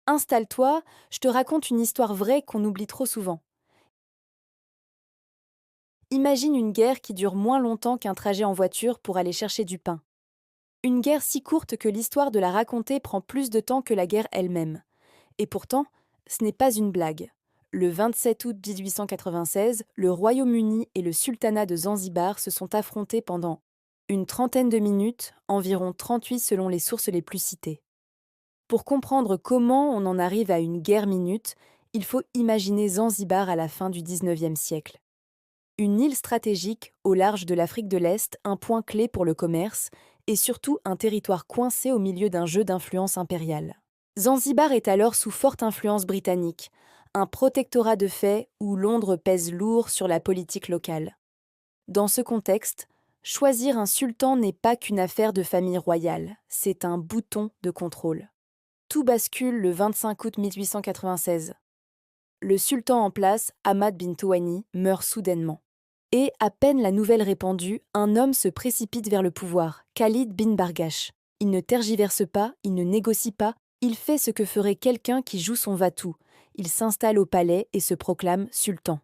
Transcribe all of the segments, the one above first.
Installe-toi, je te raconte une histoire vraie qu'on oublie trop souvent. Imagine une guerre qui dure moins longtemps qu'un trajet en voiture pour aller chercher du pain. Une guerre si courte que l'histoire de la raconter prend plus de temps que la guerre elle-même. Et pourtant, ce n'est pas une blague. Le 27 août 1896, le Royaume-Uni et le sultanat de Zanzibar se sont affrontés pendant une trentaine de minutes, environ 38 selon les sources les plus citées. Pour comprendre comment on en arrive à une guerre minute, il faut imaginer Zanzibar à la fin du 19e siècle. Une île stratégique au large de l'Afrique de l'Est, un point clé pour le commerce, et surtout un territoire coincé au milieu d'un jeu d'influence impériale. Zanzibar est alors sous forte influence britannique, un protectorat de fait où Londres pèse lourd sur la politique locale. Dans ce contexte, choisir un sultan n'est pas qu'une affaire de famille royale, c'est un bouton de contrôle. Tout bascule le 25 août 1896. Le sultan en place, Ahmad bin Touani, meurt soudainement. Et, à peine la nouvelle répandue, un homme se précipite vers le pouvoir, Khalid bin Bargash. Il ne tergiverse pas, il ne négocie pas, il fait ce que ferait quelqu'un qui joue son va-tout. Il s'installe au palais et se proclame sultan.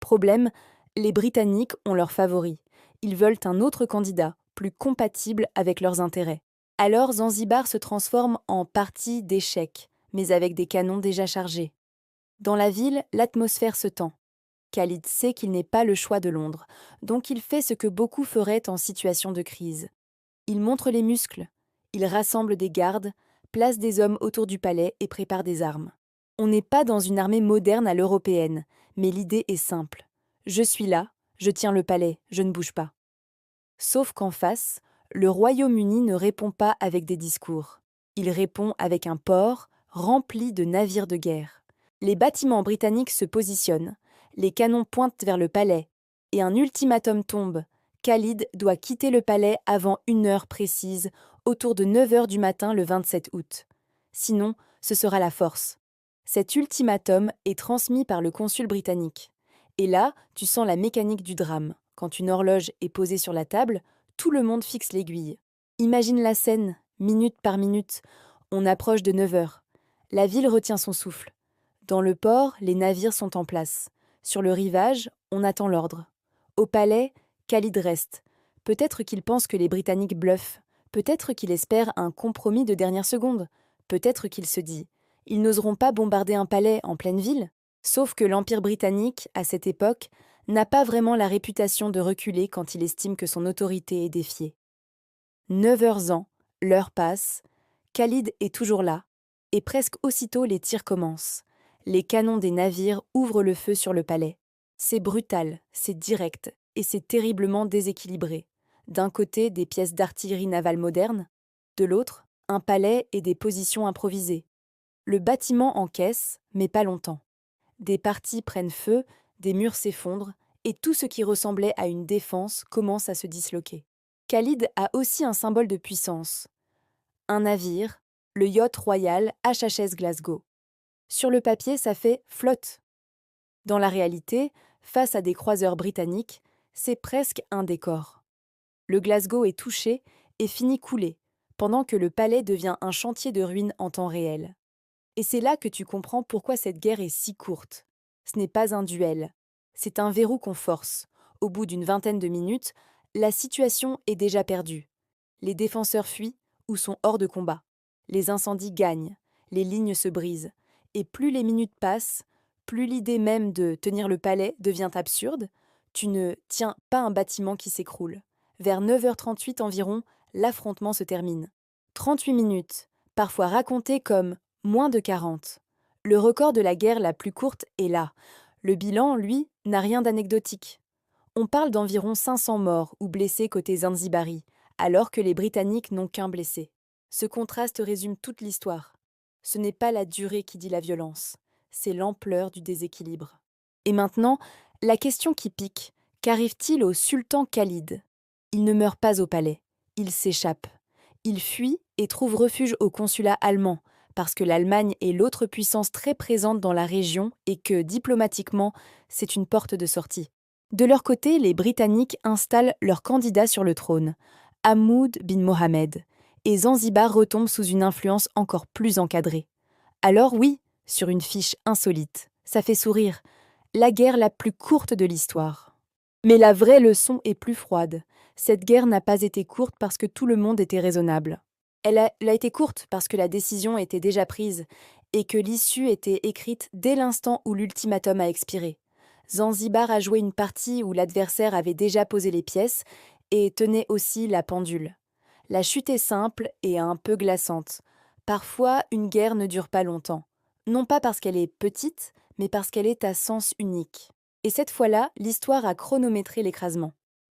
Problème, les Britanniques ont leur favori. Ils veulent un autre candidat, plus compatible avec leurs intérêts. Alors Zanzibar se transforme en partie d'échecs, mais avec des canons déjà chargés. Dans la ville, l'atmosphère se tend. Khalid sait qu'il n'est pas le choix de Londres, donc il fait ce que beaucoup feraient en situation de crise. Il montre les muscles, il rassemble des gardes, place des hommes autour du palais et prépare des armes. On n'est pas dans une armée moderne à l'européenne, mais l'idée est simple. Je suis là, je tiens le palais, je ne bouge pas. Sauf qu'en face, le Royaume-Uni ne répond pas avec des discours. Il répond avec un port rempli de navires de guerre. Les bâtiments britanniques se positionnent, les canons pointent vers le palais, et un ultimatum tombe. Khalid doit quitter le palais avant 1 heure précise, autour de 9 heures du matin le 27 août. Sinon, ce sera la force. Cet ultimatum est transmis par le consul britannique. Et là, tu sens la mécanique du drame. Quand une horloge est posée sur la table, tout le monde fixe l'aiguille. Imagine la scène, minute par minute. On approche de 9 heures. La ville retient son souffle. Dans le port, les navires sont en place. Sur le rivage, on attend l'ordre. Au palais, Khalid reste. Peut-être qu'il pense que les Britanniques bluffent. Peut-être qu'il espère un compromis de dernière seconde. Peut-être qu'il se dit « Ils n'oseront pas bombarder un palais en pleine ville ?» Sauf que l'Empire britannique, à cette époque, n'a pas vraiment la réputation de reculer quand il estime que son autorité est défiée. 9 heures ans, l'heure passe, Khalid est toujours là, et presque aussitôt les tirs commencent. Les canons des navires ouvrent le feu sur le palais. C'est brutal, c'est direct, et c'est terriblement déséquilibré. D'un côté, des pièces d'artillerie navale moderne, de l'autre, un palais et des positions improvisées. Le bâtiment encaisse, mais pas longtemps. Des parties prennent feu, des murs s'effondrent, et tout ce qui ressemblait à une défense commence à se disloquer. Khalid a aussi un symbole de puissance. Un navire, le yacht royal HHS Glasgow. Sur le papier, ça fait flotte. Dans la réalité, face à des croiseurs britanniques, c'est presque un décor. Le Glasgow est touché et finit coulé, pendant que le palais devient un chantier de ruines en temps réel. Et c'est là que tu comprends pourquoi cette guerre est si courte. Ce n'est pas un duel, c'est un verrou qu'on force. Au bout d'une vingtaine de minutes, la situation est déjà perdue. Les défenseurs fuient ou sont hors de combat. Les incendies gagnent, les lignes se brisent. Et plus les minutes passent, plus l'idée même de tenir le palais devient absurde. Tu ne tiens pas un bâtiment qui s'écroule. Vers 9h38 environ, l'affrontement se termine. 38 minutes, parfois racontées comme moins de 40. Le record de la guerre la plus courte est là. Le bilan, lui, n'a rien d'anecdotique. On parle d'environ 500 morts ou blessés côté Zanzibari, alors que les Britanniques n'ont qu'un blessé. Ce contraste résume toute l'histoire. Ce n'est pas la durée qui dit la violence, c'est l'ampleur du déséquilibre. Et maintenant, la question qui pique, qu'arrive-t-il au sultan Khalid? Il ne meurt pas au palais, il s'échappe. Il fuit et trouve refuge au consulat allemand, parce que l'Allemagne est l'autre puissance très présente dans la région et que, diplomatiquement, c'est une porte de sortie. De leur côté, les Britanniques installent leur candidat sur le trône, Hamoud bin Mohammed, et Zanzibar retombe sous une influence encore plus encadrée. Alors oui, sur une fiche insolite, ça fait sourire. La guerre la plus courte de l'histoire. Mais la vraie leçon est plus froide. Cette guerre n'a pas été courte parce que tout le monde était raisonnable. Elle a été courte parce que la décision était déjà prise et que l'issue était écrite dès l'instant où l'ultimatum a expiré. Zanzibar a joué une partie où l'adversaire avait déjà posé les pièces et tenait aussi la pendule. La chute est simple et un peu glaçante. Parfois, une guerre ne dure pas longtemps. Non pas parce qu'elle est petite, mais parce qu'elle est à sens unique. Et cette fois-là, l'histoire a chronométré l'écrasement.